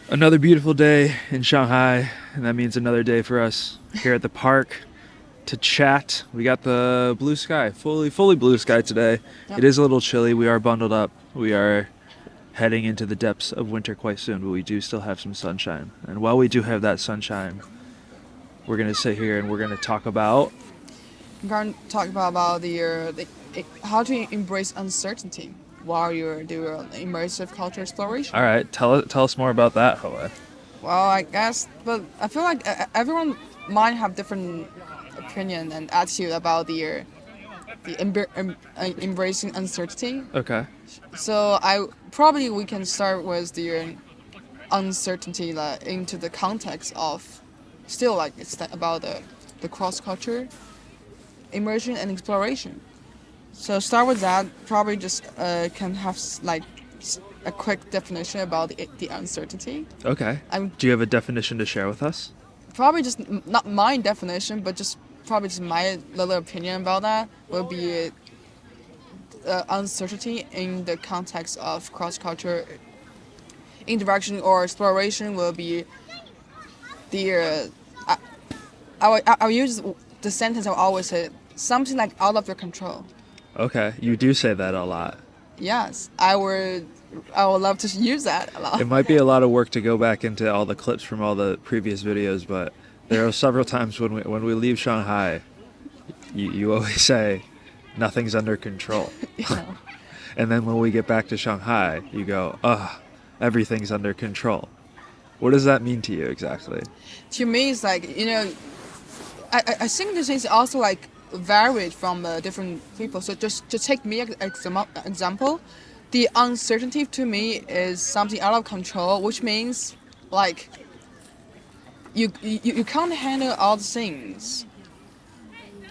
Another beautiful day in Shanghai, and that means another day for us here at the park to chat. We got the blue sky, fully blue sky today. Yep. It is a little chilly. We are bundled up. We are heading into the depths of winter quite soon, but we do still have some sunshine. And while we do have that sunshine, we're gonna sit here and we're gonna talk about. I'm going to talk about how to embrace uncertainty while you're doing immersive culture All exploration. right, tell us more about that, Hoa. Well, I guess, but I feel like everyone might have different opinion and attitude about embracing uncertainty. Okay. So I probably we can start with the uncertainty like, into the context of still like it's about the cross culture immersion and exploration. So start with that. Probably just can have a quick definition about the uncertainty. Okay. I'm Do you have a definition to share with us? probably just not my definition, but just probably just my little opinion about that would be uncertainty in the context of cross culture interaction or exploration will be the I will use the sentence I always say something like out of your control. Okay, you do say that a lot. Yes, I would love to use that a lot. It might be a lot of work to go back into all the clips from all the previous videos, but there are several times when we leave Shanghai, you always say nothing's under control. Yeah. And then when we get back to Shanghai, you go, ugh, everything's under control. What does that mean to you exactly? To me, it's like I think this is also like varied from different people. So just to take me as example, the uncertainty to me is something out of control, which means like you can't handle all the things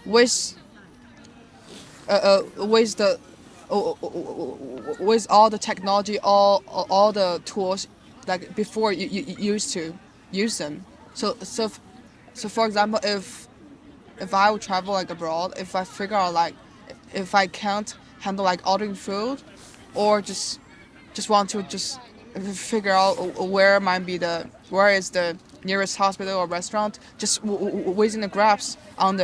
with with the with all the technology, all the tools like before you used to use them. So for example, if I would travel like abroad, if I figure out like if I can't handle like ordering food, or just want to just figure out where is the nearest hospital or restaurant, just within the grabs on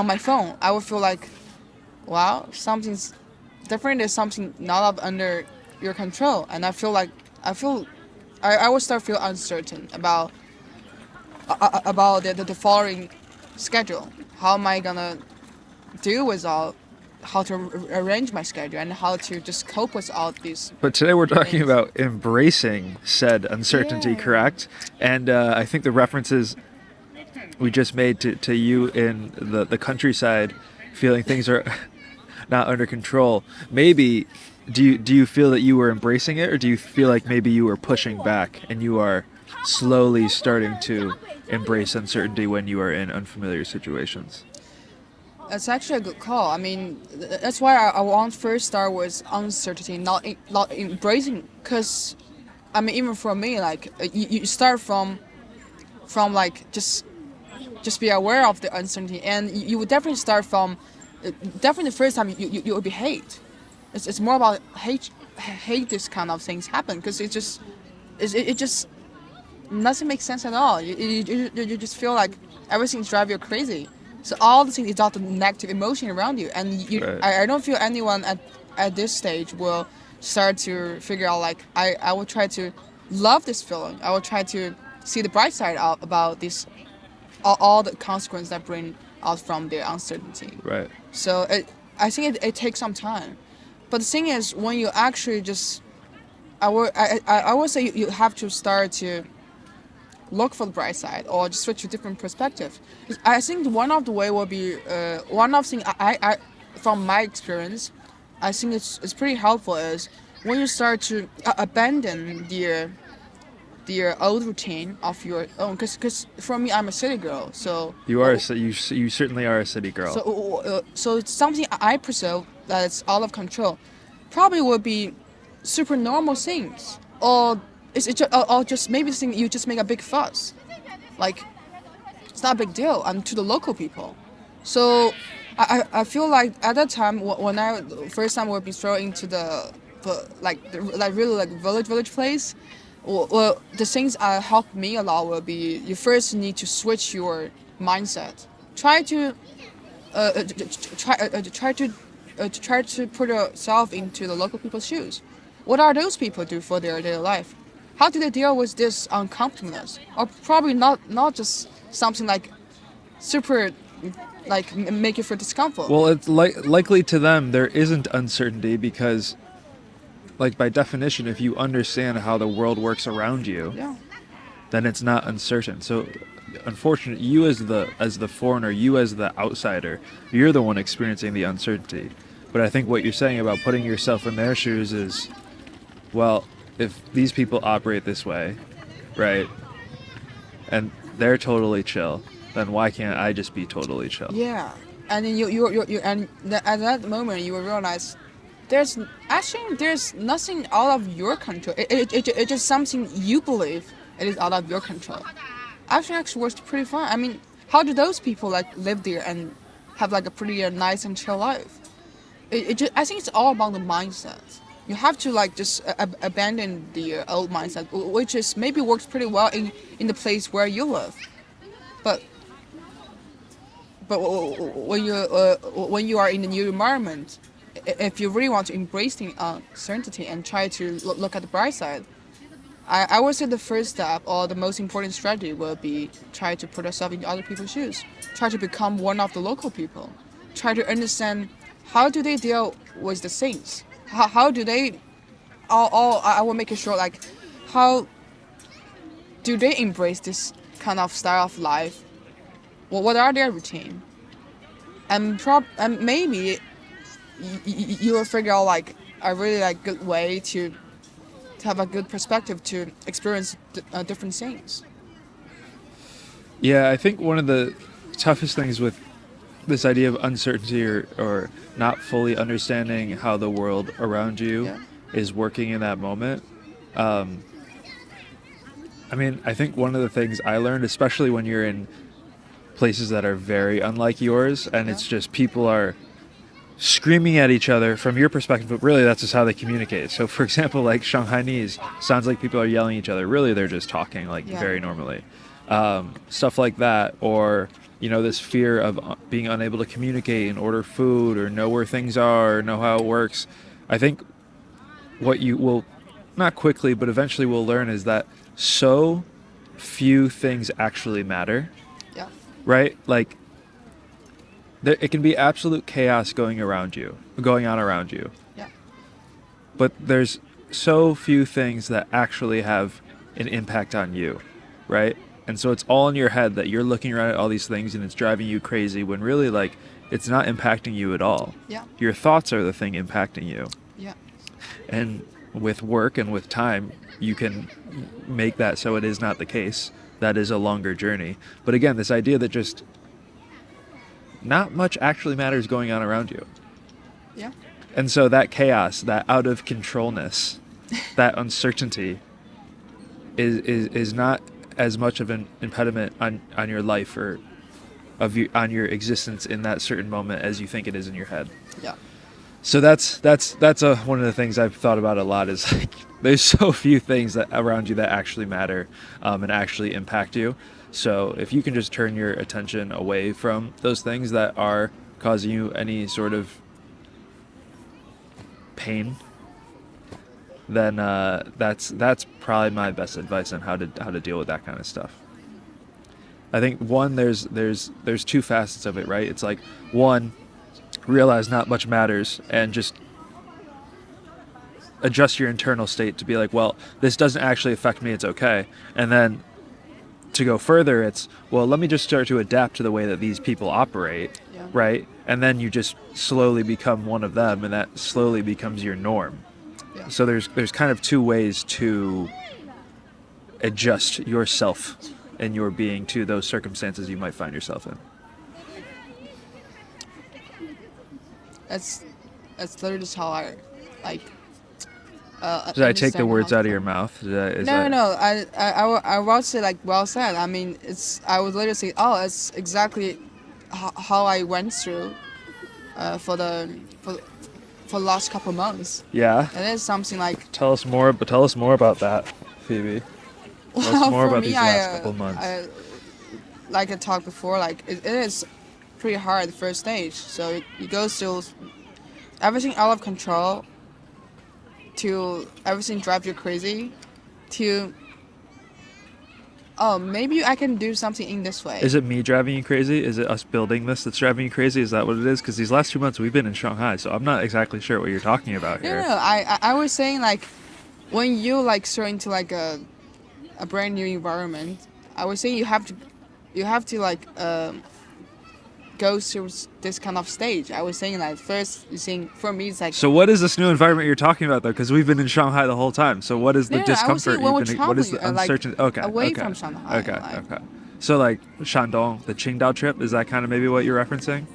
my phone, I would feel like wow, something's different. Is something not up under your control, and I would start feel uncertain about the following schedule. How am I gonna deal with all? How to arrange my schedule and how to just cope with all these But today we're talking things. about embracing said uncertainty, Yeah. correct? And I think the references we just made to you in the countryside, feeling things are not under control. Maybe do you feel that you were embracing it, or do you feel like maybe you were pushing back and you are slowly starting to embrace uncertainty when you are in unfamiliar situations? It's actually a good call. I mean, that's why I want first start with uncertainty, not embracing. Cause, I mean, even for me, like you start from like just be aware of the uncertainty, and you would definitely start from definitely the first time you would be hate. It's more about hate this kind of things happen because it just nothing makes sense at all. You just feel like everything's driving you crazy. So all the things is all the negative emotion around you, and Right. I don't feel anyone at this stage will start to figure out like I will try to love this feeling. I will try to see the bright side out about this all the consequences that bring out from the uncertainty. Right. So I think it takes some time, but the thing is when you actually just I would say you have to start to look for the bright side or just switch to different perspective. I think one of the way will be one of thing I from my experience, I think it's pretty helpful is when you start to abandon the old routine of your own. Because for me, I'm a city girl, so You are you certainly are a city girl. so it's something I perceive that it's out of control. Probably would be super normal things, or or just maybe the thing you just make a big fuss, like it's not a big deal and to the local people. So I feel like at that time when I first time would be thrown into the like really like village place, Well, the things that help me a lot will be you first need to switch your mindset. Try to try to put yourself into the local people's shoes. What are those people do for their daily life? How do they deal with this uncomfortableness? Or probably not just something like super like make you feel discomfort. Well, it's likely to them there isn't uncertainty because, like by definition, if you understand how the world works around you, Yeah. then it's not uncertain. So, unfortunately, you as the foreigner, you as the outsider, you're the one experiencing the uncertainty. But I think what you're saying about putting yourself in their shoes is, well, if these people operate this way, right, and they're totally chill, then why can't I just be totally chill? Yeah, and then you and at that moment you will realize there's nothing out of your control. It's just something you believe it is out of your control. Actually works pretty fun. I mean, how do those people like live there and have like a pretty nice and chill life? I think it's all about the mindset. You have to like just abandon the old mindset, which is maybe works pretty well in the place where you live, but when you are in a new environment, if you really want to embrace the uncertainty and try to look at the bright side, I would say the first step or the most important strategy will be try to put yourself into other people's shoes. Try to become one of the local people. Try to understand how do they deal with the things. How do they? All I will make it short. Like, how do they embrace this kind of style of life? Well, what are their routine? And maybe you will figure out like a really like good way to have a good perspective to experience different things. Yeah, I think one of the toughest things with this idea of uncertainty or not fully understanding how the world around you Yeah. is working in that moment. I mean, I think one of the things I learned, especially when you're in places that are very unlike yours, and Yeah. it's just people are screaming at each other from your perspective, but really that's just how they communicate. So, for example, like Shanghainese sounds like people are yelling at each other. Really, they're just talking like Yeah. very normally. Stuff like that, or this fear of being unable to communicate and order food or know where things are or know how it works. I think what you will not quickly, but eventually will learn is that so few things actually matter, Yeah. right? Like it can be absolute chaos going on around you, Yeah. but there's so few things that actually have an impact on you, right? And so it's all in your head that you're looking around at all these things and it's driving you crazy when really like it's not impacting you at all. Yeah. Your thoughts are the thing impacting you. Yeah. And with work and with time, you can make that so it is not the case. That is a longer journey. But again, this idea that just not much actually matters going on around you. Yeah. And so that chaos, that out of controlness, that uncertainty is not as much of an impediment on your life or on your existence in that certain moment as you think it is in your head. Yeah. So that's one of the things I've thought about a lot is like there's so few things that around you that actually matter and actually impact you. So if you can just turn your attention away from those things that are causing you any sort of pain, then that's probably my best advice on how to deal with that kind of stuff. I think one there's two facets of it, right? It's like one, realize not much matters and just adjust your internal state to be like, well, this doesn't actually affect me, it's okay. And then to go further, it's, well, let me just start to adapt to the way that these people operate, Yeah. right? And then you just slowly become one of them, and that slowly becomes your norm. Yeah. So there's kind of two ways to adjust yourself and your being to those circumstances you might find yourself in. That's literally just how I like. Did I take the understand words how- out of your mouth? No. I would say like well said. I mean, I would literally say, oh, it's exactly how I went through for the last couple months. Yeah. It is something like Tell us more about that. Phoebe? Tell us Well, more for about me, these last couple months. like I talked before, like it is pretty hard the first stage. So you go through everything out of control to everything drive you crazy to oh maybe I can do something in this way. Is it me driving you crazy? Is it us building this that's driving you crazy? Is that what it is? Because these last 2 months we've been in Shanghai, so I'm not exactly sure what you're talking about No, here. no, I was saying like when you like throw into like a brand new environment, I was saying you have to like go through this kind of stage. I was saying like first you saying for me it's like So what is this new environment you're talking about though? Because we've been in Shanghai the whole time. So what is the no, I was discomfort saying when you've we're been? What is traveling the like uncertainty? Okay, away okay, from Shanghai, okay, like okay. So like Shandong, the Qingdao trip, is that kind of maybe what you're referencing?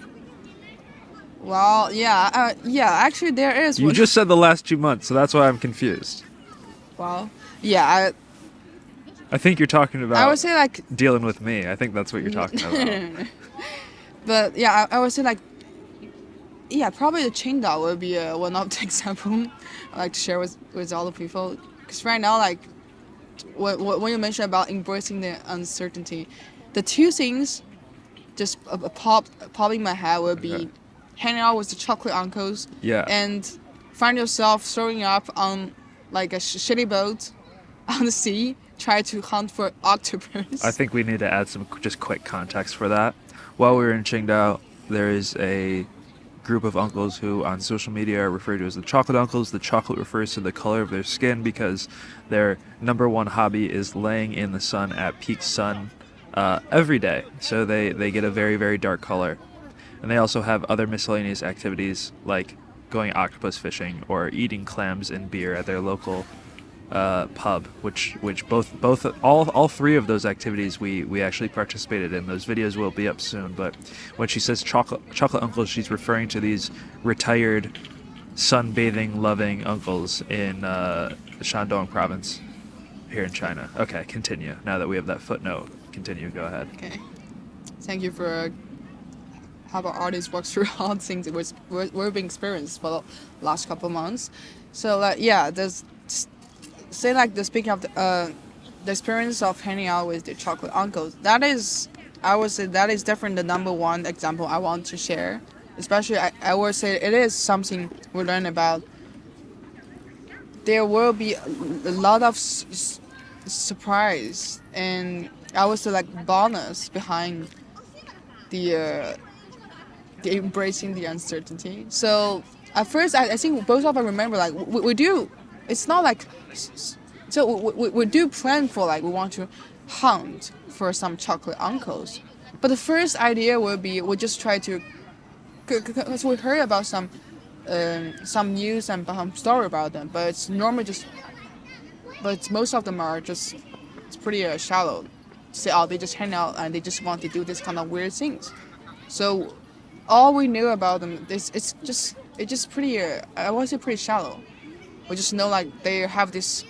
well yeah actually there is You one. just said the last 2 months, so that's why I'm confused. Well yeah I think you're talking I about would say like dealing with me. I think that's what you're talking about. but yeah I would say like yeah probably the Qingdao would be one of the example I like to share with all the people because right now like when you mentioned about embracing the uncertainty, the two things just pop in my head would Okay. be hanging out with the chocolate uncles Yeah. and find yourself throwing up on like a shitty boat on the sea, try to hunt for octopus. I think we need to add some just quick context for that. While we were in Qingdao, there is a group of uncles who on social media are referred to as the chocolate uncles. The chocolate refers to the color of their skin because their number one hobby is laying in the sun at peak sun every day. So they get a very, very dark color. And they also have other miscellaneous activities like going octopus fishing or eating clams and beer at their local pub, which both all three of those activities we actually participated in. Those videos will be up soon. But when she says chocolate uncles, she's referring to these retired sunbathing loving uncles in Shandong province here in China. Okay, continue. Now that we have that footnote, continue. Go ahead. Okay, thank you for how our artists work through all the things that we're being experienced for the last couple of months. So yeah, there's say like the speaking of the experience of hanging out with the chocolate uncles. That is, I would say that is definitely the number one example I want to share. Especially, I would say it is something we learn about. There will be a lot of surprise and I would say like bonus behind the embracing the uncertainty. So at first, I think both of us remember like we do. It's not like so we do plan for like we want to hunt for some chocolate uncles, but the first idea will be we just try to because we heard about some news and some story about them, but it's normally just but most of them are just it's pretty shallow. Say oh they just hang out and they just want to do this kind of weird things. So all we knew about them is it's just pretty I would say pretty shallow. We just know like they have this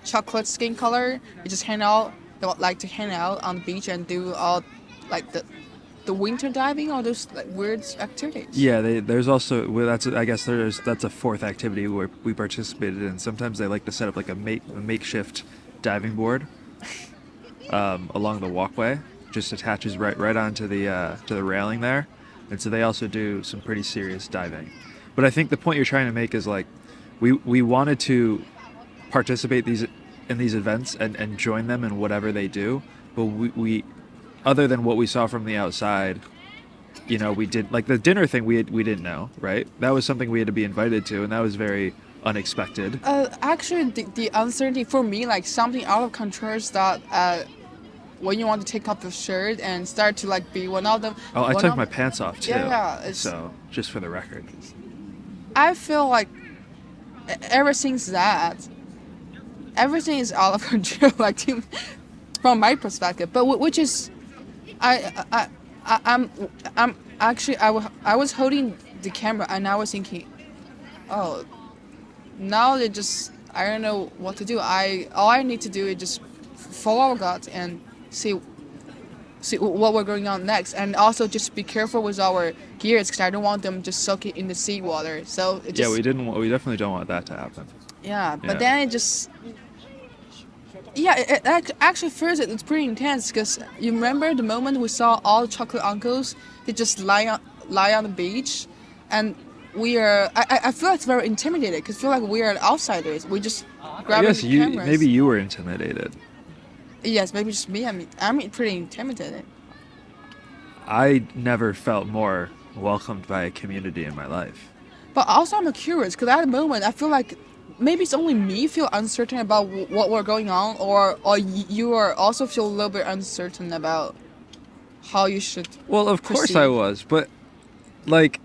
chocolate skin color. They just hang out. They would like to hang out on the beach and do all like the winter diving, all those like weird activities. Yeah, there's also well, that's a fourth activity where we participated in. Sometimes they like to set up like a makeshift diving board along the walkway, just attaches right onto the to the railing there, and so they also do some pretty serious diving. But I think the point you're trying to make is like we wanted to participate in these events and join them in whatever they do, but we other than what we saw from the outside, you know, we did like the dinner thing we didn't know, right? That was something we had to be invited to, and that was very unexpected. Actually, the uncertainty for me, like something out of control, is that when you want to take off your shirt and start to like be one of them. Oh, I took my pants off too. Yeah. So just for the record. I feel like everything's that. Everything is out of control, like from my perspective. But which is, I'm actually I was holding the camera and I was thinking, oh, now they just I don't know what to do. All I need to do is just follow our gut and see what we're going on next, and also just be careful with our gears because I don't want them just soaking in the seawater. So it just, Yeah, we definitely don't want that to happen. yeah, but Yeah. then it just Yeah, actually first it's pretty intense because you remember the moment we saw all the chocolate uncles, they just lie on the beach, and I feel like it's very intimidated because I feel like we are outsiders. We just I grabbing guess the you maybe cameras. you were intimidated. Yes, maybe just me. I'm pretty intimidated. I never felt more welcomed by a community in my life. But also I'm curious because at the moment I feel like maybe it's only me feel uncertain about what we're going on, or you are also feel a little bit uncertain about how you should Well, of course I proceed. was, but like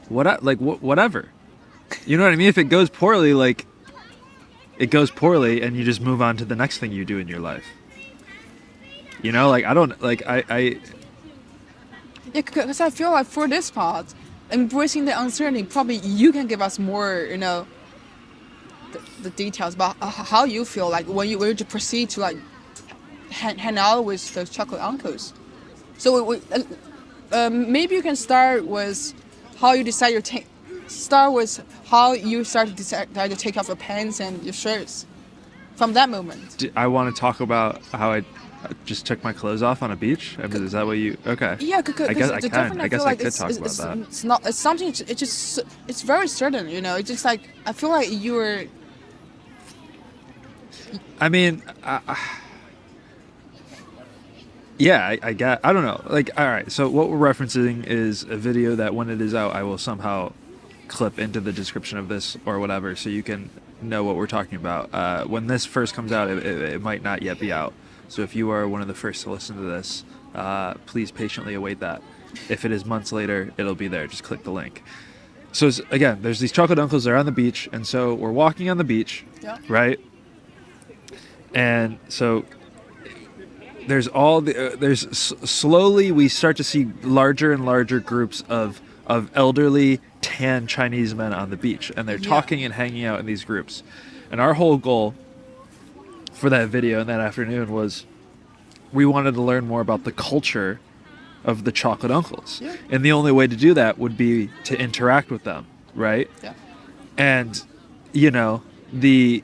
whatever. You know what I mean? If it goes poorly, like it goes poorly and you just move on to the next thing you do in your life. You know, like I don't like I Yeah, because I feel like for this part, embracing the uncertainty, probably you can give us more, the details about how you feel like when you proceed to like hang out with those chocolate uncles. So maybe you can start with how you decide start with how you start to decide to take off your pants and your shirts from that moment. I want to talk about how I just took my clothes off on a beach. I mean, is that what you? Okay. Yeah, I guess because I the can. difference I I feel guess I like could talk about that. it's not it's something it's just it's very certain, It's just like I feel like you were I mean, yeah, I get. I don't know. Like, all right. So what we're referencing is a video that when it is out, I will somehow clip into the description of this or whatever, so you can know what we're talking about. When this first comes out, it might not yet be out. So if you are one of the first to listen to this, please patiently await that. If it is months later, it'll be there. Just click the link. So again, there's these chocolate uncles. They're on the beach, and so we're walking on the beach, yeah right? And so slowly we start to see larger and larger groups of elderly tan Chinese men on the beach, and they're yeah talking and hanging out in these groups. And our whole goal for that video and that afternoon was we wanted to learn more about the culture of the chocolate uncles, yeah and the only way to do that would be to interact with them, right? yeah And you know, the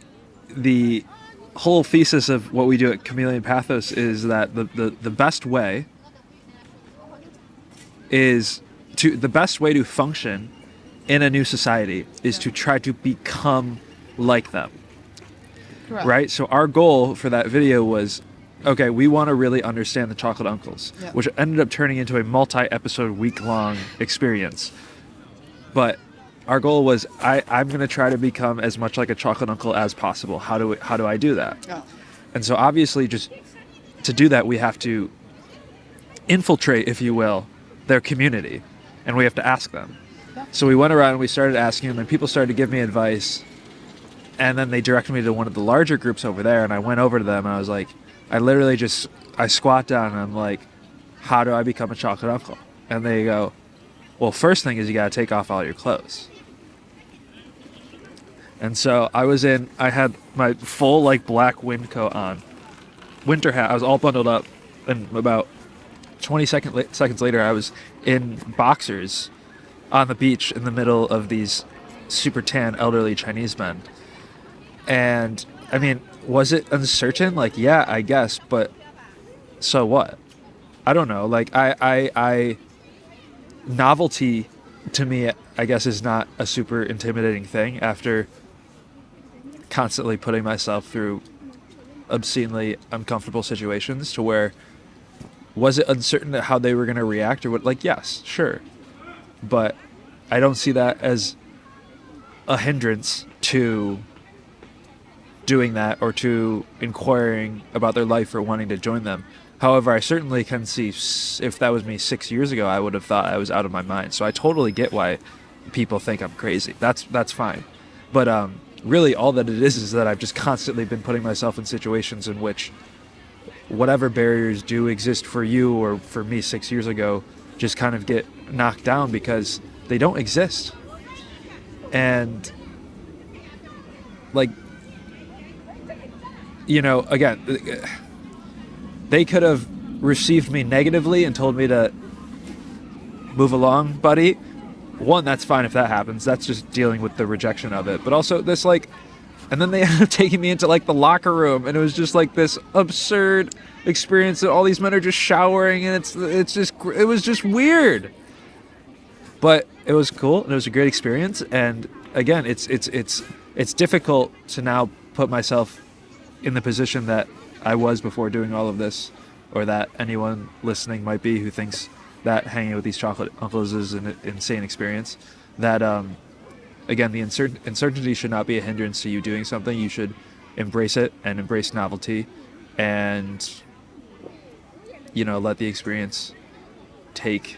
whole thesis of what we do at Chameleon Pathos is that the best way is the best way to function in a new society is yeah to try to become like them, correct right? So our goal for that video was, okay, we want to really understand the chocolate uncles, yeah which ended up turning into a multi-episode week-long experience. But our goal was I'm going to try to become as much like a chocolate uncle as possible. How do I do that? yeah And so obviously just to do that, we have to infiltrate, if you will, their community, and we have to ask them. yeah So we went around and we started asking them, and people started to give me advice, and then they directed me to one of the larger groups over there, and I went over to them and I was like, I squat down and I'm like, how do I become a chocolate uncle? And they go, well, first thing is you got to take off all your clothes. And so I had my full like black wind coat on, winter hat. I was all bundled up, and about seconds later, I was in boxers on the beach in the middle of these super tan elderly Chinese men. And I mean, was it uncertain? Like, yeah, I guess, but so what? I don't know. Like, I novelty to me, I guess, is not a super intimidating thing after constantly putting myself through obscenely uncomfortable situations, to where was it uncertain how they were going to react or what? Like, yes, sure. But I don't see that as a hindrance to doing that or to inquiring about their life or wanting to join them. However, I certainly can see if that was me 6 years ago, I would have thought I was out of my mind. So I totally get why people think I'm crazy. That's fine. But really all that it is that I've just constantly been putting myself in situations in which whatever barriers do exist for you or for me 6 years ago just kind of get knocked down because they don't exist. And like, again, they could have received me negatively and told me to move along, buddy. One, that's fine if that happens. That's just dealing with the rejection of it. But also this like And then they ended up taking me into like the locker room, and it was just like this absurd experience that all these men are just showering, and it was just weird. But it was cool, and it was a great experience. And again, it's difficult to now put myself in the position that I was before doing all of this, or that anyone listening might be who thinks that hanging with these chocolate uncles is an insane experience. That again, the uncertainty should not be a hindrance to you doing something. You should embrace it and embrace novelty, and let the experience take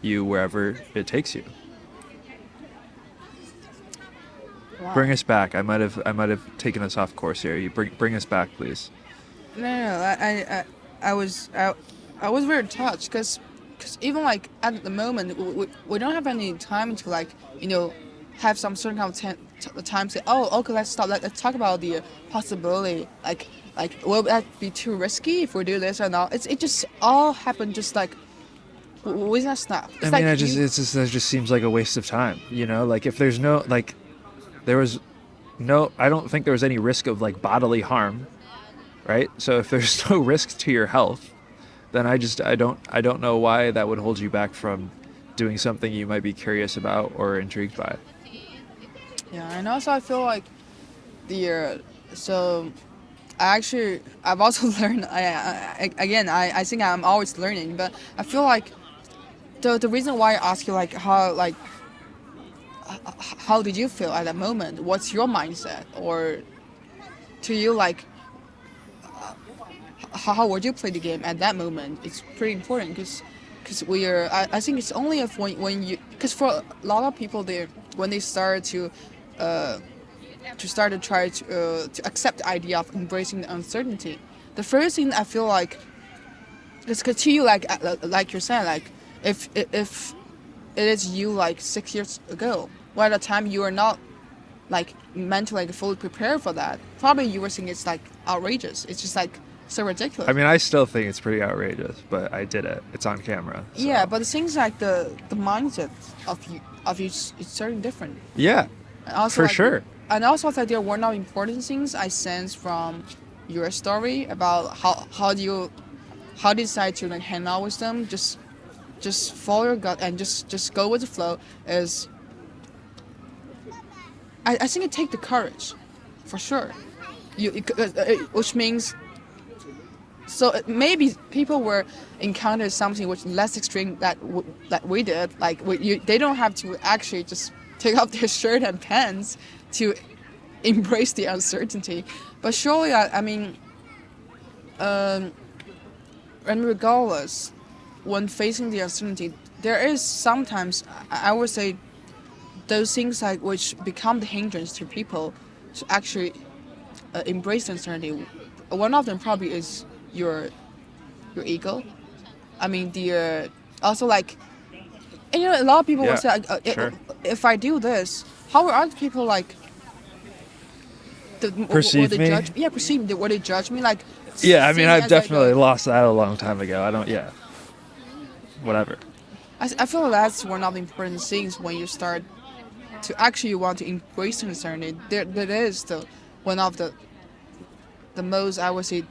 you wherever it takes you. Wow. Bring us back. I might have taken us off course here. You bring us back, please. No. I was very touched because even like at the moment we don't have any time to like have some certain kind of time to say, oh, okay, let's stop, let's talk about the possibility, like will that be too risky if we do this or not. It just all happened just like within a snap. It's That just seems like a waste of time. Like if there's no there was no, I don't think there was any risk of like bodily harm, right? So if there's no risk to your health, then I don't know why that would hold you back from doing something you might be curious about or intrigued by. Yeah, and also I feel like so I've also learned. I think I'm always learning, but I feel like the reason why I ask you how did you feel at that moment? What's your mindset? Or to you, like, how would you play the game at that moment? It's pretty important because I think it's only if when you, because for a lot of people when they start to try to accept the idea of embracing the uncertainty, the first thing I feel like is to you, like you're saying, like if it is you like 6 years ago, where at the time you are not like mentally fully prepared for that, probably you were thinking it's like outrageous. It's just like so ridiculous. I mean, I still think it's pretty outrageous, but I did it. It's on camera. So. Yeah, but it seems like the mindset of you is certainly different. Yeah, and also, for sure. And also, like, there were not important things I sense from your story about how do you decide to like hang out with them. Just follow your gut and just go with the flow. I think it takes the courage, for sure. Which means. So maybe people were encountered something which less extreme that we did. Like they don't have to actually just take off their shirt and pants to embrace the uncertainty. But surely, and regardless, when facing the uncertainty, there is sometimes, I would say, those things like which become the hindrance to people to actually embrace the uncertainty. One of them probably is your ego. I mean, also like, and a lot of people will say, sure. If I do this, how will other people like perceive me? Would they judge me? Like, yeah, I mean, I've definitely lost that a long time ago. Whatever. I feel that's one of the important things when you start to actually want to embrace uncertainty. That is one of the most, I would say,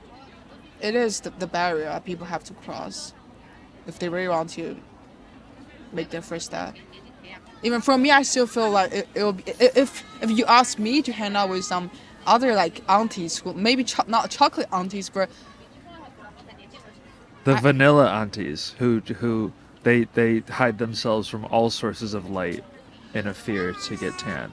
it is the barrier that people have to cross if they really want to make their first step. Even for me, I still feel like it will be, if you ask me to hang out with some other like aunties who maybe not chocolate aunties, but vanilla aunties who they hide themselves from all sources of light in a fear to get tan.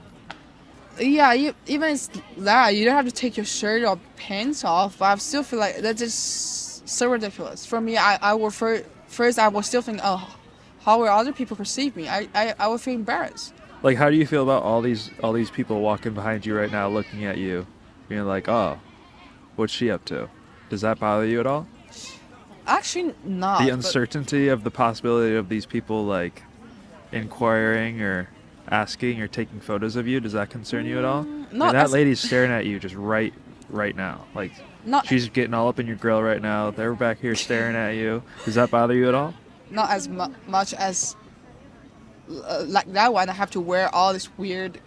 Yeah, even it's that you don't have to take your shirt or pants off. But I still feel like that's just so ridiculous. For me, I will first I will still think, oh, how will other people perceive me? I will feel embarrassed. Like, how do you feel about all these people walking behind you right now, looking at you, being like, oh, what's she up to? Does that bother you at all? Actually, not. The uncertainty of the possibility of these people like inquiring or asking or taking photos of you, does that concern you at all? No, that lady's staring at you just right now. Like, not, she's getting all up in your grill right now. They're back here staring at you. Does that bother you at all? Not as much as like that one, I have to wear all this weird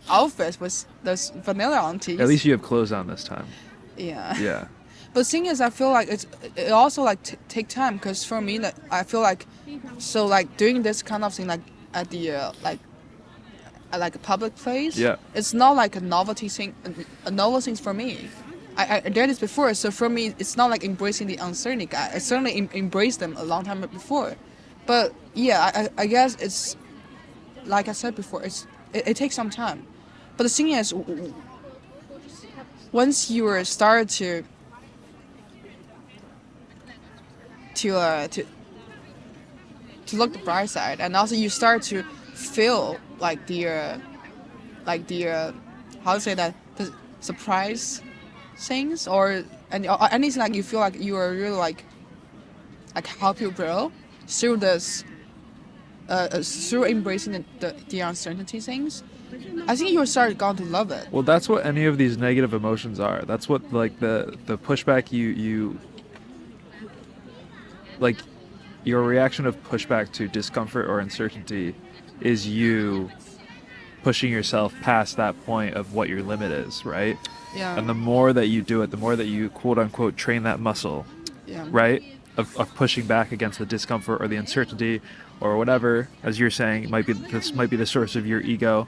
outfits with those vanilla aunties. At least you have clothes on this time. Yeah. Yeah. But the thing is, I feel like it also like take time, because for me, like, I feel like, so like doing this kind of thing like at the like at like a public place. Yeah. It's not like a novelty thing, a novel thing for me. I did this before, so for me, it's not like embracing the uncertainty. I certainly embraced them a long time before, but yeah, I guess it's like I said before, it takes some time. But the thing is, once you start to look the bright side, and also you start to feel like the how to say that, the surprise things, or anything, like you feel like you are really like help you grow through this through embracing the uncertainty things. I think you start going to love it. Well, that's what any of these negative emotions are. That's what like the pushback you like your reaction of pushback to discomfort or uncertainty is you pushing yourself past that point of what your limit is, right? Yeah. And the more that you do it, the more that you quote unquote train that muscle, Yeah. right? Of pushing back against the discomfort or the uncertainty or whatever, as you're saying, this might be the source of your ego.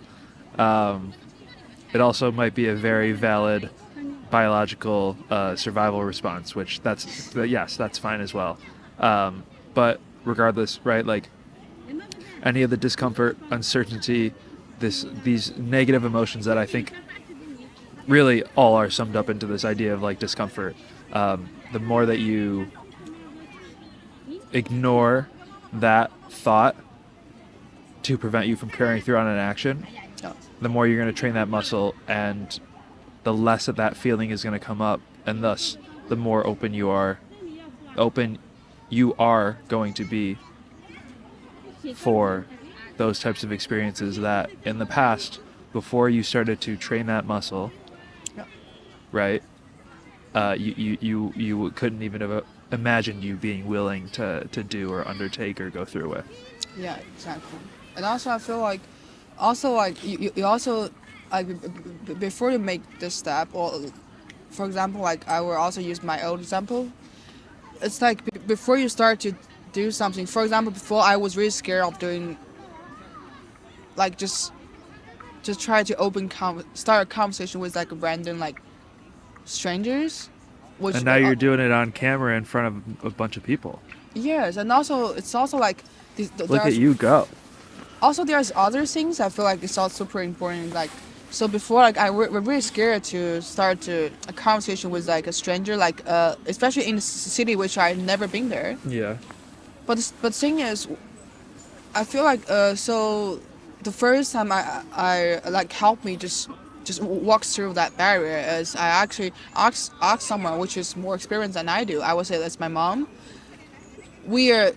It also might be a very valid biological survival response, which that's fine as well. But regardless, right? Like any of the discomfort, uncertainty, these negative emotions that I think really all are summed up into this idea of like discomfort. The more that you ignore that thought to prevent you from carrying through on an action, the more you're going to train that muscle, and the less of that feeling is going to come up, and thus the more open you are going to be for those types of experiences that in the past, before you started to train that muscle, right, you couldn't even have imagined you being willing to do or undertake or go through with. Yeah, exactly. And also I feel like you also like before you make this step, or for example, like I will also use my own example. It's like before you start to do something, for example, before I was really scared of doing, like just try to start a conversation with like random like strangers, which And now you're doing it on camera in front of a bunch of people. Yes, and also it's also like Look at you go. Also, there's other things I feel like it's also super important. Like, so before, like we're really scared to start a conversation with like a stranger, like especially in a city which I've never been there. Yeah. But the thing is, I feel like so the first time I like helped me just walk through that barrier is I actually asked someone which is more experienced than I do. I would say that's my mom.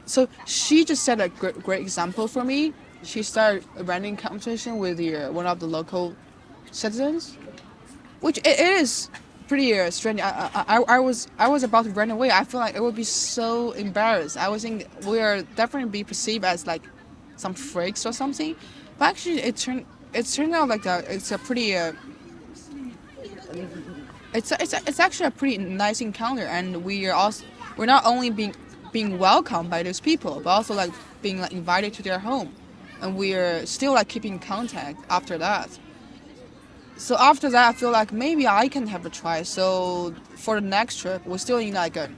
So she just set a great example for me. She started a running competition with one of the local citizens, which it is pretty strange. I was about to run away. I feel like it would be so embarrassed. I was think we are definitely be perceived as like some freaks or something, but actually it turned out like it's a pretty it's actually a pretty nice encounter, and we're not only being welcomed by those people, but also like being like invited to their home, and we're still like keeping contact after that. So after that, I feel like maybe I can have a try. So for the next trip, we're still in like a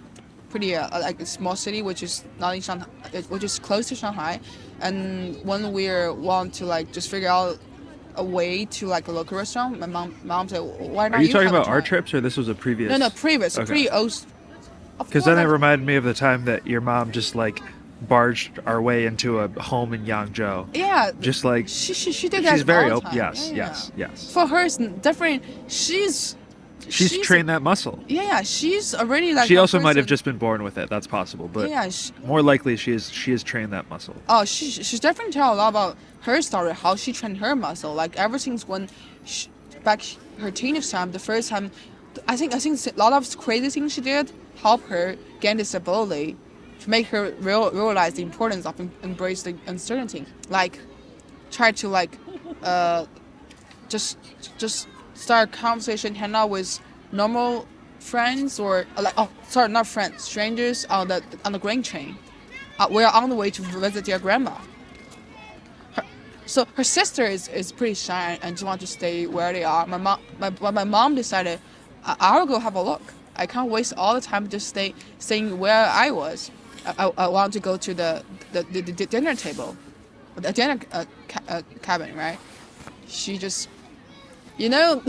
pretty like a small city, which is not in Shanghai, which is close to Shanghai, and when we want to like just figure out a way to like a local restaurant, my mom said, "Why not?" Are you talking have a about try?" our trips, or this was a previous? No, previous, Okay. pretty old. Because then it reminded me of the time that your mom just like barged our way into a home in Yangzhou. Yeah. Just like She did that. she's very all the open. time. Yes, Yeah. yes. For her, it's different. She's Trained that muscle. Yeah, she's already like. She a also might have person- just been born with it. That's possible, but Yeah. more likely she has trained that muscle. Oh, she's definitely tell a lot about her story, how she trained her muscle. Like ever since when, back her teenage time, the first time, I think a lot of crazy things she did help her gain this ability, to make her realize the importance of embrace the uncertainty. Like try to like just just start a conversation, hang out with normal friends or like oh sorry not friends strangers on the grain train. We are on the way to visit your grandma. So her sister is pretty shy and just want to stay where they are. My mom decided I'll go have a look. I can't waste all the time just staying where I was. I want to go to the dinner table, the dinner cabin, right? She just, you know,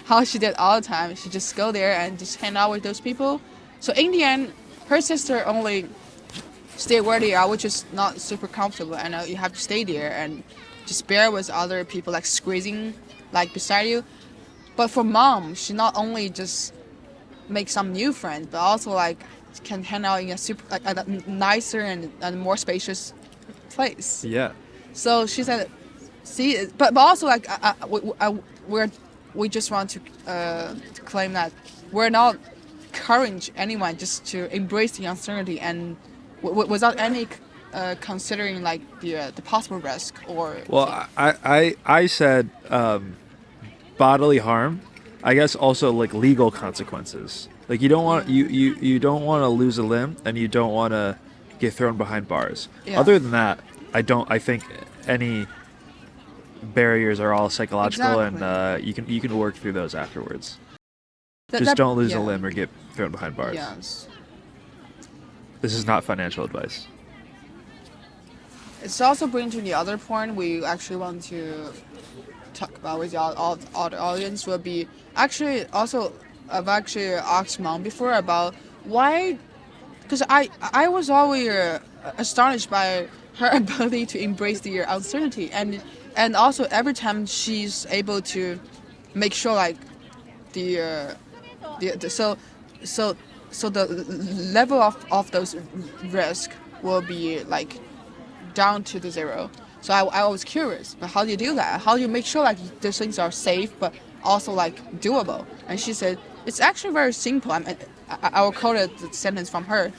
how she did all the time. She just go there and just hang out with those people. So in the end, her sister only stay where they are, which is not super comfortable. And you have to stay there and just bear with other people like squeezing like beside you. But for mom, she not only just make some new friends, but also like can hang out in a super like a nicer and more spacious place. Yeah. So she said, see, but also like we just want to claim that we're not encourage anyone just to embrace the uncertainty and without any considering like the possible risk or Well, I said bodily harm. I guess also like legal consequences. Like you don't want you don't want to lose a limb and you don't want to get thrown behind bars. yeah. Other than that, I think any barriers are all psychological Exactly. and you can work through those afterwards. That- Just that- don't lose yeah. a limb or get thrown behind bars. Yes. This is not financial advice. It's also bring to the other point we actually want to talk about with all the audience will be actually also I've actually asked mom before about why because I was always astonished by her ability to embrace the uncertainty and also every time she's able to make sure like the so so the level of those risk will be like down to the zero. So I was curious, but how do you do that? How do you make sure like those things are safe but also like doable? And she said it's actually very simple. I will quote the sentence from her.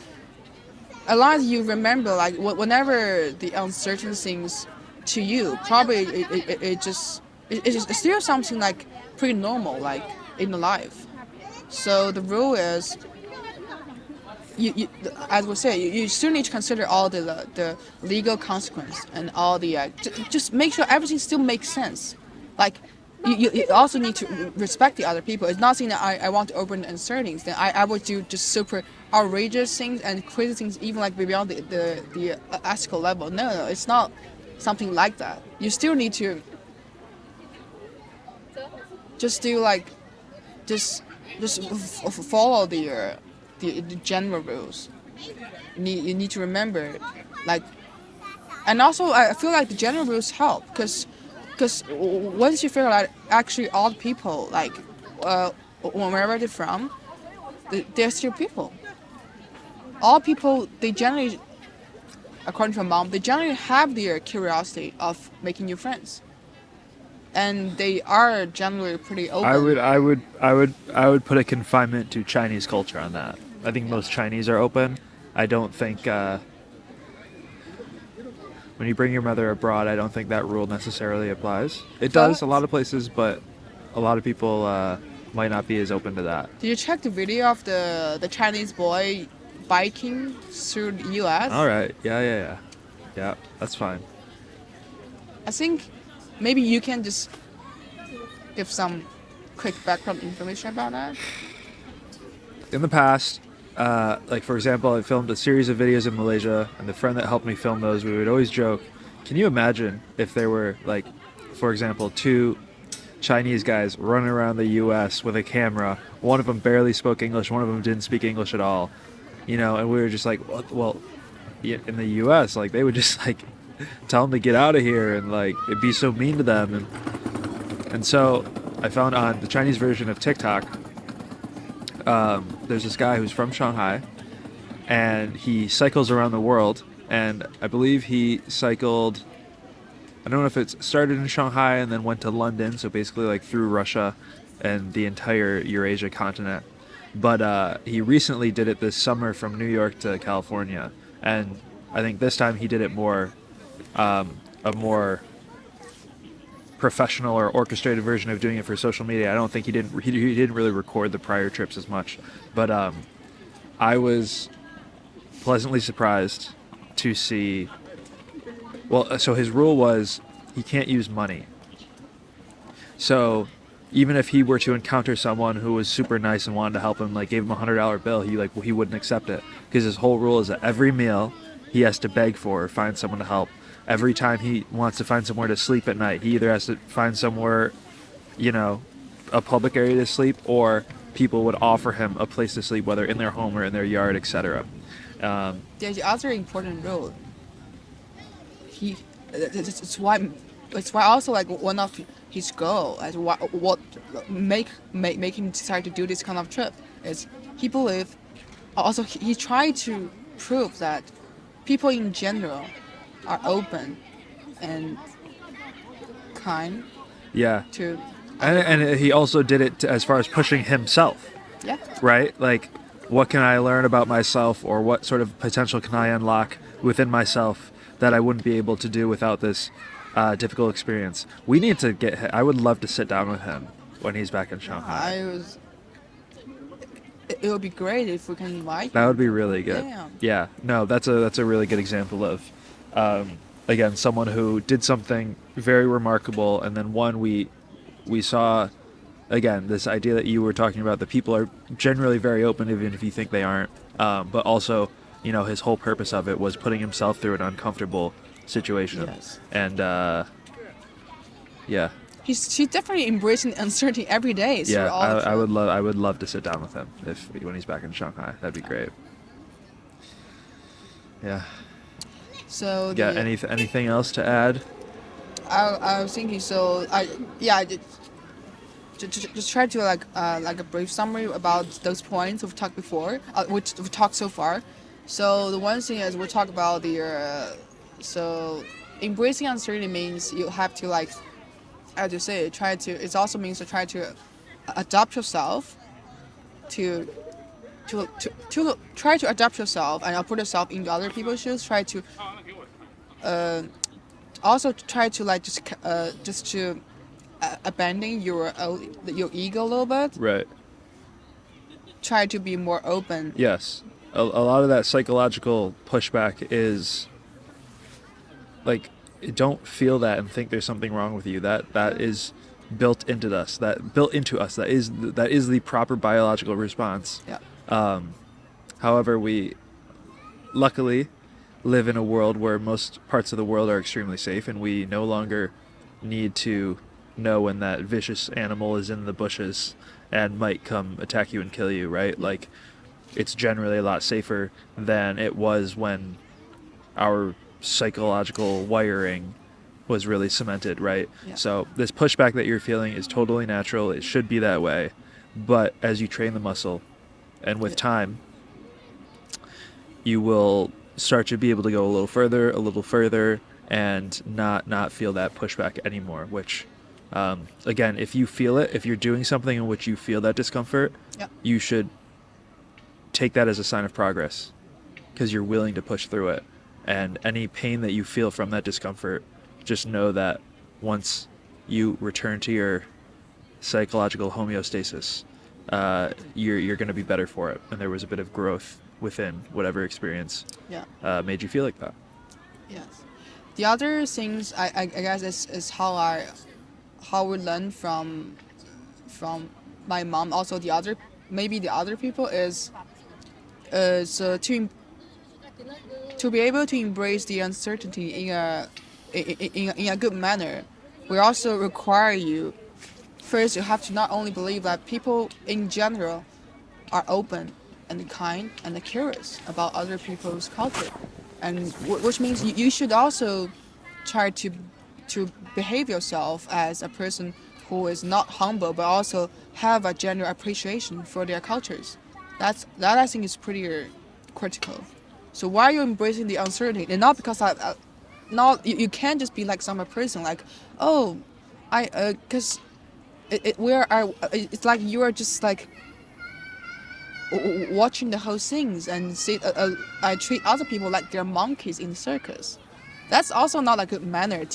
As long as you remember, like whenever the uncertain things to you, probably it's still something like pretty normal, like in the life. So the rule is you as we say, you still need to consider all the legal consequence and all the just make sure everything still makes sense. Like you also need to respect the other people. It's not saying that I want to open uncertainties. Then I would do just super outrageous things and crazy things, even like beyond the ethical level. No, it's not something like that. You still need to just do like just follow the general rules. You need to remember, like, and also I feel like the general rules help because once you figure out actually all the people like wherever they're from, they're still people. All people they generally, according to my mom, they generally have their curiosity of making new friends, and they are generally pretty open. I would put a confinement to Chinese culture on that. I think most Chinese are open. I don't think when you bring your mother abroad, I don't think that rule necessarily applies. It does a lot of places, but a lot of people might not be as open to that. Did you check the video of the Chinese boy biking through the U.S.? All right. Yeah, that's fine. I think maybe you can just give some quick background information about that. In the past, like for example, I filmed a series of videos in Malaysia, and the friend that helped me film those, we would always joke, can you imagine if there were like, for example, two Chinese guys running around the U.S. with a camera, one of them barely spoke English, one of them didn't speak English at all, you know, and we were just like, well, in the U.S., like they would just like tell them to get out of here, and like it'd be so mean to them, and so I found on the Chinese version of TikTok, there's this guy who's from Shanghai, and he cycles around the world, and I believe he cycled, I don't know if it started in Shanghai and then went to London, so basically like through Russia and the entire Eurasia continent, but he recently did it this summer from New York to California, and I think this time he did it more a more professional or orchestrated version of doing it for social media. I don't think he didn't really record the prior trips as much, but I was pleasantly surprised to see. Well, so his rule was he can't use money. So even if he were to encounter someone who was super nice and wanted to help him, like gave him $100 bill, he wouldn't accept it, because his whole rule is that every meal he has to beg for or find someone to help. Every time he wants to find somewhere to sleep at night, he either has to find somewhere, a public area to sleep, or people would offer him a place to sleep, whether in their home or in their yard, etc. The other important role. It's why also like one of his goal, as what make him decide to do this kind of trip is he believe. Also, he tried to prove that people in general are open and kind Yeah. to. And he also did it as far as pushing himself, Yeah. right? Like, what can I learn about myself, or what sort of potential can I unlock within myself that I wouldn't be able to do without this difficult experience? We need to I would love to sit down with him when he's back in Shanghai. It would be great if we can invite That him. would be really good. Yeah. No, that's a really good example of, again, someone who did something very remarkable, and then we saw, again, this idea that you were talking about, that people are generally very open even if you think they aren't, but also, his whole purpose of it was putting himself through an uncomfortable situation. Yes. And yeah. He's definitely embracing uncertainty every day. Yeah, I would love to sit down with him when he's back in Shanghai. That'd be great. Yeah. So Yeah. Anything else to add? I was thinking. So just try to like a brief summary about those points we've talked before, which we've talked so far. So the one thing is we talk about so embracing uncertainty means you have to, like, as you say, it also means to try to adapt yourself to try to adapt yourself and put yourself into other people's shoes. Try to also try to like just to abandon your ego a little bit. Right. Try to be more open. Yes. A lot of that psychological pushback is like, don't feel that and think there's something wrong with you. That is built into us. That is the proper biological response. Yeah. However, we luckily live in a world where most parts of the world are extremely safe, and we no longer need to know when that vicious animal is in the bushes and might come attack you and kill you, right? Like, it's generally a lot safer than it was when our psychological wiring was really cemented, right? Yeah. So this pushback that you're feeling is totally natural. It should be that way. But as you train the muscle, and with time, you will start to be able to go a little further, and not feel that pushback anymore, which, again, if you feel it, if you're doing something in which you feel that discomfort, you should take that as a sign of progress, because you're willing to push through it. And any pain that you feel from that discomfort, just know that once you return to your psychological homeostasis, you're going to be better for it. And there was a bit of growth within whatever experience made you feel like that. Yes. The other things I guess is how we learn from my mom. Also the other people is so to be able to embrace the uncertainty in a good manner, we also require you. First, you have to not only believe that people in general are open and kind and curious about other people's culture, and which means you should also try to behave yourself as a person who is not humble but also have a general appreciation for their cultures. That I think is pretty critical. So why are you embracing the uncertainty? And not because you can't just be like some person like, oh, because it's like you are just like watching the whole things and see. I treat other people like they're monkeys in the circus. That's also not a good manner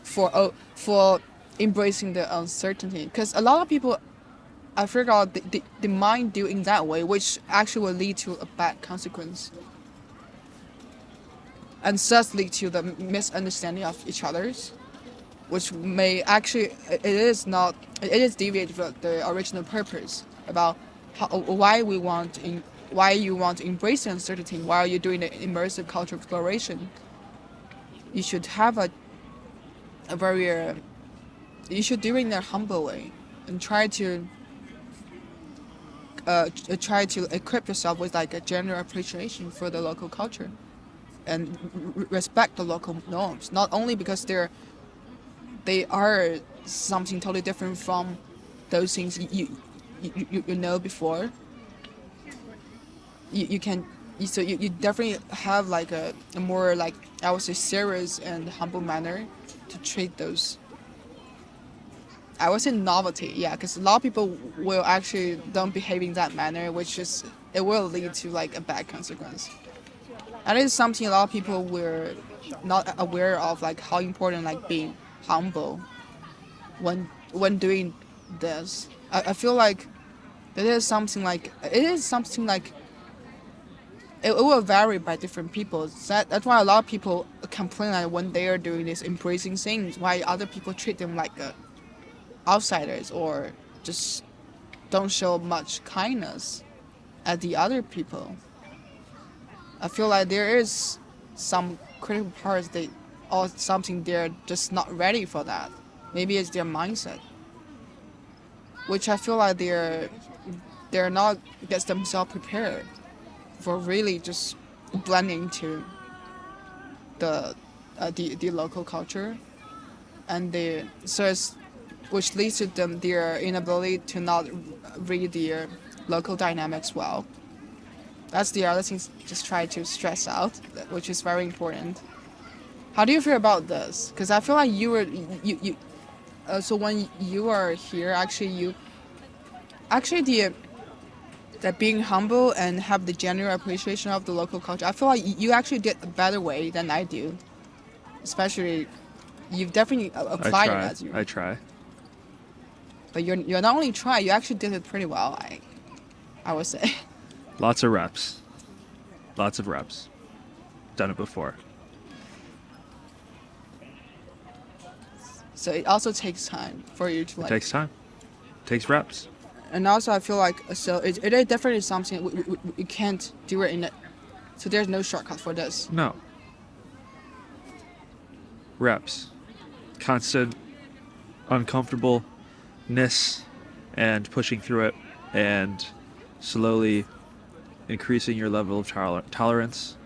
for embracing the uncertainty. Because a lot of people, I figure out they mind doing that way, which actually will lead to a bad consequence. And thus lead to the misunderstanding of each other's, which may actually, it is deviated from the original purpose about why you want to embrace uncertainty while you're doing the immersive cultural exploration. You should have a very, you should do it in a humble way and try to equip yourself with like a general appreciation for the local culture and respect the local norms, not only because they are something totally different from those things you know before. You can so you definitely have like a more like, I would say, serious and humble manner to treat those. I would say novelty, yeah, because a lot of people will actually don't behave in that manner, which is, it will lead to like a bad consequence. And it's something a lot of people were not aware of, like how important like being humble when doing this. I feel like it is something like it will vary by different people. That's why a lot of people complain like when they are doing this embracing things, why other people treat them like outsiders or just don't show much kindness at the other people. I feel like there is some critical parts or something they're just not ready for that. Maybe it's their mindset, which I feel like they're not get themselves prepared for really just blending to the the local culture, and which leads to their inability to not read their local dynamics well. That's the other thing. Just try to stress out, which is very important. How do you feel about this? Because I feel like you so when you are here, actually the that being humble and have the general appreciation of the local culture. I feel like you actually did a better way than I do. Especially, you've definitely applied it as you. I try. But you're not only try, you actually did it pretty well. I would say. Lots of reps. Lots of reps. Done it before. So it also takes time for you to It like. takes time. It takes reps. And also, I feel like so it is definitely something we can't do it in it. So there's no shortcut for this. No. Reps. Constant uncomfortableness and pushing through it and slowly increasing your level of tolerance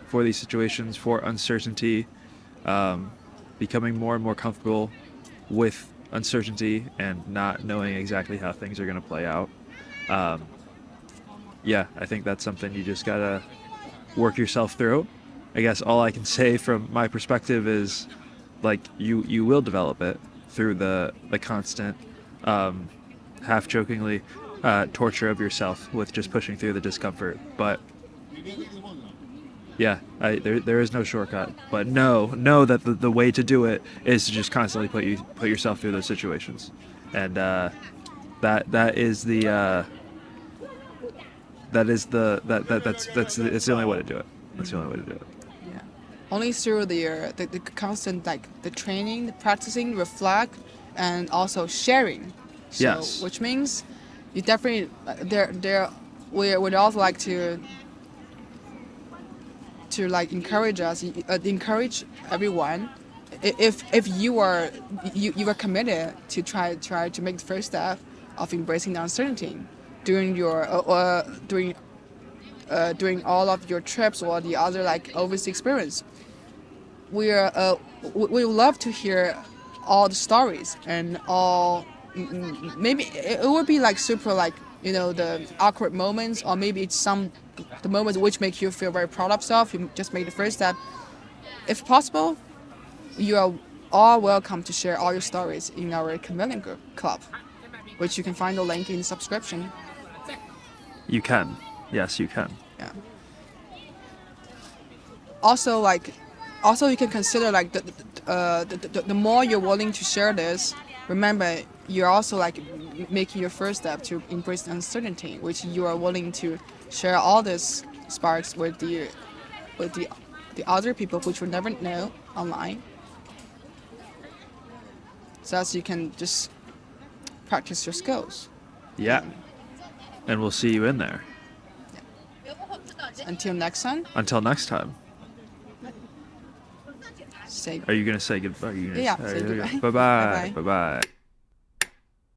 for these situations, for uncertainty, becoming more and more comfortable with uncertainty and not knowing exactly how things are going to play out. Yeah, I think that's something you just gotta work yourself through. I guess all I can say from my perspective is, like, you will develop it through the constant, half jokingly, torture of yourself with just pushing through the discomfort. But yeah, there is no shortcut. But know that the way to do it is to just constantly put yourself through those situations, and that is the that's the only way to do it. That's the only way to do it. Yeah. Only through the constant like the training, the practicing, reflect, and also sharing. So, Yes. which means you definitely we would also like to like encourage everyone. If you are committed to try to make the first step of embracing the uncertainty during your during all of your trips or the other like overseas experience, we would love to hear all the stories and all. Maybe it would be like super like the awkward moments, or maybe it's the moments which make you feel very proud of yourself. You just made the first step. If possible, you are all welcome to share all your stories in our chameleon club, which you can find the link in the subscription. You can. Yes, you can. Yeah. Also, you can consider like the more you're willing to share this remember, you're also like making your first step to embrace uncertainty, which you are willing to share all these sparks with the other people which you never know online, so as you can just practice your skills. Yeah. And we'll see you in there. Until next time, Until next time. say Are you gonna say goodbye? Yeah, say goodbye. Bye bye. Bye-bye. Bye bye.